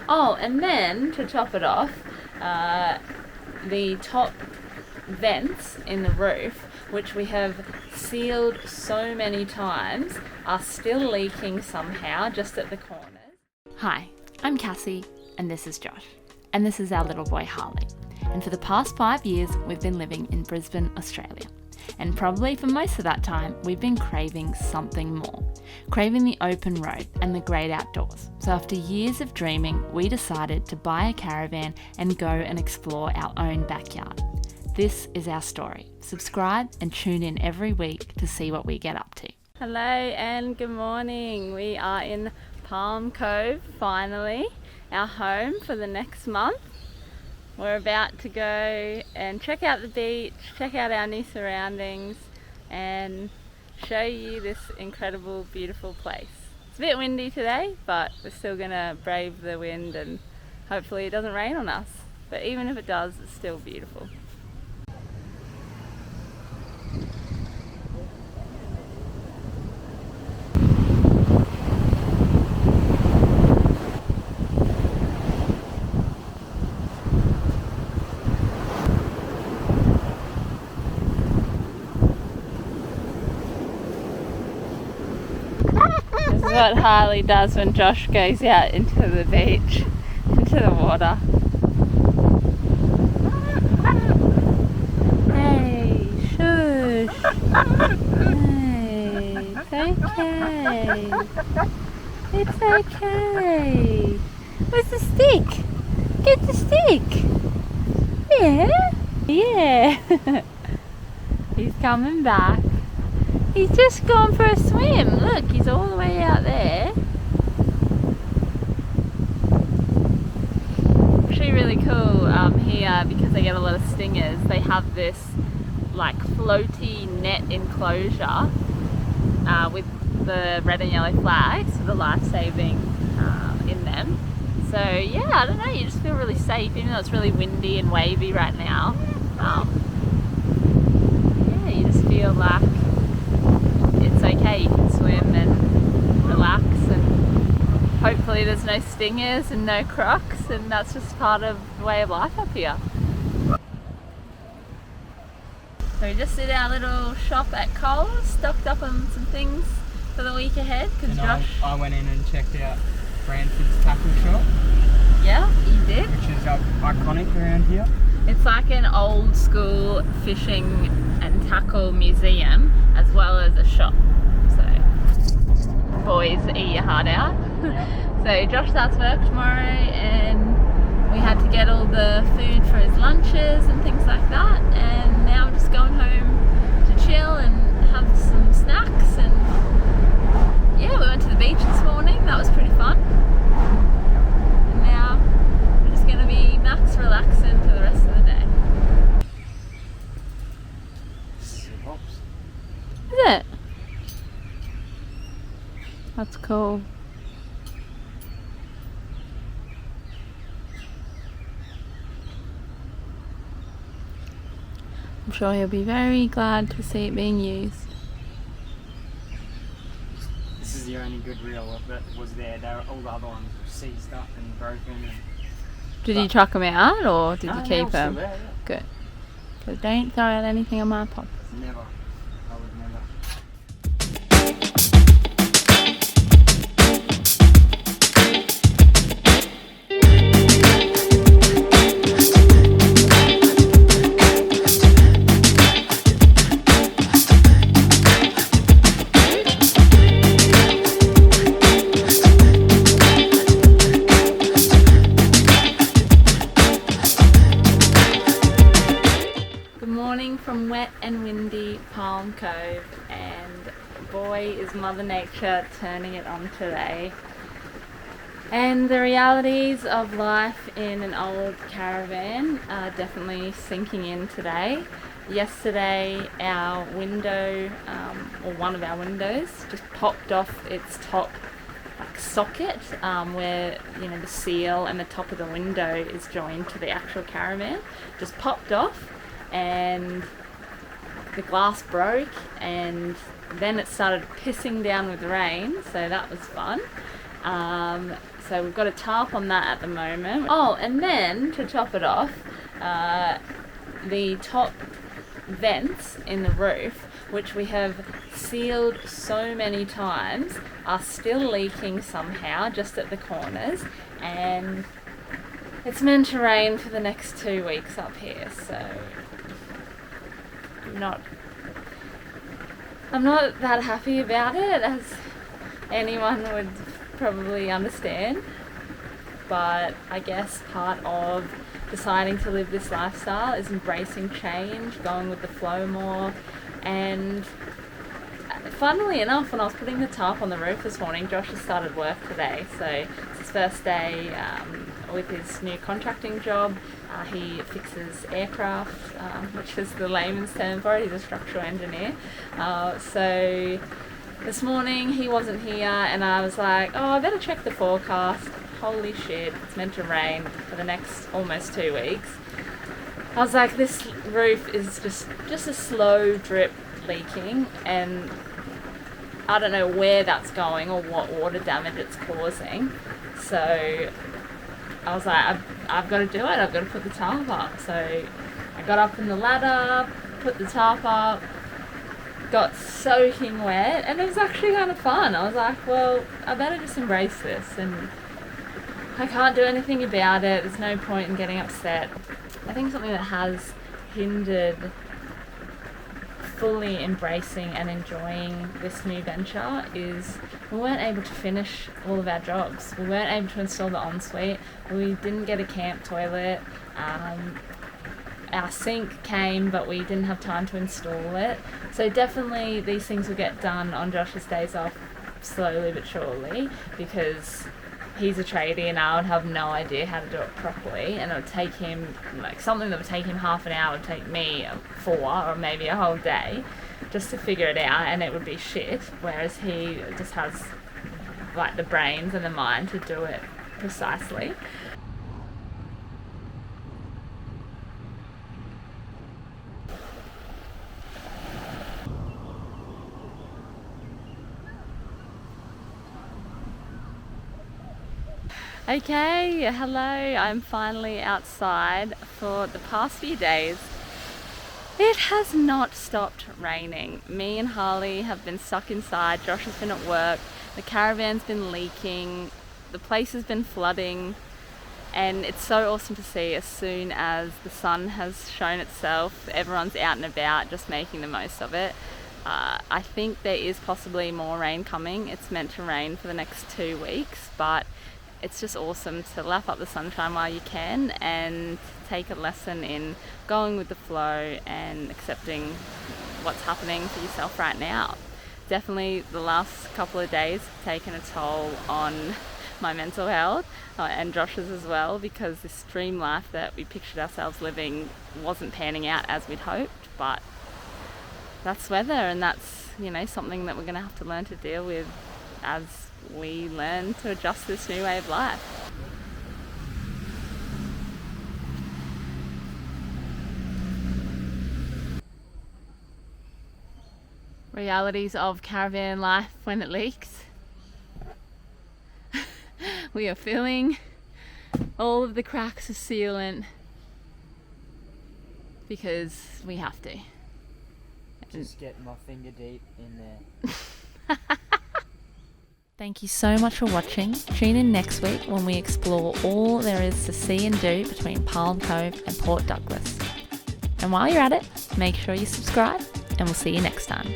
Oh, and then to top it off, the top vents in the roof, which we have sealed so many times, are still leaking somehow just at the corners. Hi, I'm Cassie, and this is Josh, and this is our little boy Harley. And for the past 5 years, we've been living in Brisbane, Australia. And probably for most of that time, we've been craving something more. Craving the open road and the great outdoors. So after years of dreaming, we decided to buy a caravan and go and explore our own backyard. This is our story. Subscribe and tune in every week to see what we get up to. Hello and good morning. We are in Palm Cove, finally, our home for the next month. We're about to go and check out the beach, check out our new surroundings, and show you this incredible, beautiful place. It's a bit windy today, but we're still gonna brave the wind and hopefully it doesn't rain on us. But even if it does, it's still beautiful. This is what Harley does when Josh goes out into the beach, into the water. Hey, shush. Hey, it's okay. It's okay. Where's the stick? Get the stick. Yeah? Yeah. He's coming back. He's just gone for a swim. Look, he's all the way out there. Actually really cool here, because they get a lot of stingers. They have this like floaty net enclosure with the red and yellow flags for the life-saving in them. So yeah, I don't know, you just feel really safe even though it's really windy and wavy right now. Yeah, you just feel like it's okay, you can swim and relax, and hopefully there's no stingers and no crocs, and that's just part of the way of life up here. So we just did our little shop at Coles, stocked up on some things for the week ahead, because Josh... I went in and checked out Brandford's tackle shop. Yeah, you did? Which is iconic around here. It's like an old school fishing and tackle museum as well as a shop. So boys, eat your heart out. Yep. So Josh starts work tomorrow and we had to get all the food for his lunches and things like that, and now we're just going home to chill and have some snacks. And yeah, we went to the beach this morning, that was pretty fun. And now we're just going to be max relaxing for the rest of the day. Is it? That's cool. I'm sure he'll be very glad to see it being used. This is the only good reel that was there. All the other ones were seized up and broken. Did you chuck them out or did you keep them? Still there, yeah. Good. Because don't throw out anything on my pod. Never. I would never. From wet and windy Palm Cove, and boy is Mother Nature turning it on today. And the realities of life in an old caravan are definitely sinking in today. Yesterday our window, or one of our windows, just popped off its top like socket, where the seal and the top of the window is joined to the actual caravan. Just popped off and the glass broke, and then it started pissing down with rain, so that was fun. So we've got a tarp on that at the moment. Oh, and then to top it off, the top vents in the roof, which we have sealed so many times, are still leaking somehow just at the corners, and it's meant to rain for the next 2 weeks up here, so I'm not that happy about it, as anyone would probably understand. But I guess part of deciding to live this lifestyle is embracing change, going with the flow more. And funnily enough, when I was putting the tarp on the roof this morning, Josh has started work today, so it's his first day with his new contracting job. He fixes aircraft, which is the layman's term for it. He's a structural engineer. So this morning he wasn't here, and I was like, oh, I better check the forecast. Holy shit, it's meant to rain for the next almost 2 weeks. I was like, this roof is just a slow drip leaking, and I don't know where that's going or what water damage it's causing. So I was like, I've got to do it. I've got to put the tarp up. So I got up in the ladder, put the tarp up, got soaking wet, and it was actually kind of fun. I was like, well, I better just embrace this, and I can't do anything about it. There's no point in getting upset. I think something that has hindered fully embracing and enjoying this new venture is we weren't able to finish all of our jobs. We weren't able to install the ensuite. We didn't get a camp toilet. Our sink came, but we didn't have time to install it. So definitely these things will get done on Josh's days off slowly but surely, because he's a tradie and I would have no idea how to do it properly, and it would take him, like something that would take him half an hour would take me 4 or maybe a whole day just to figure it out, and it would be shit, whereas he just has like the brains and the mind to do it precisely. Okay, hello, I'm finally outside. For the past few days, it has not stopped raining. Me and Harley have been stuck inside, Josh has been at work, the caravan's been leaking, the place has been flooding, and it's so awesome to see as soon as the sun has shown itself, everyone's out and about just making the most of it. I think there is possibly more rain coming. It's meant to rain for the next 2 weeks, but it's just awesome to lap up the sunshine while you can and take a lesson in going with the flow and accepting what's happening for yourself right now. Definitely the last couple of days have taken a toll on my mental health and Josh's as well, because this dream life that we pictured ourselves living wasn't panning out as we'd hoped, but that's weather, and that's, you know, something that we're going to have to learn to deal with as we learn to adjust this new way of life. Realities of caravan life when it leaks. We are filling all of the cracks of sealant because we have to. Just get my finger deep in there. Thank you so much for watching. Tune in next week when we explore all there is to see and do between Palm Cove and Port Douglas. And while you're at it, make sure you subscribe, and we'll see you next time.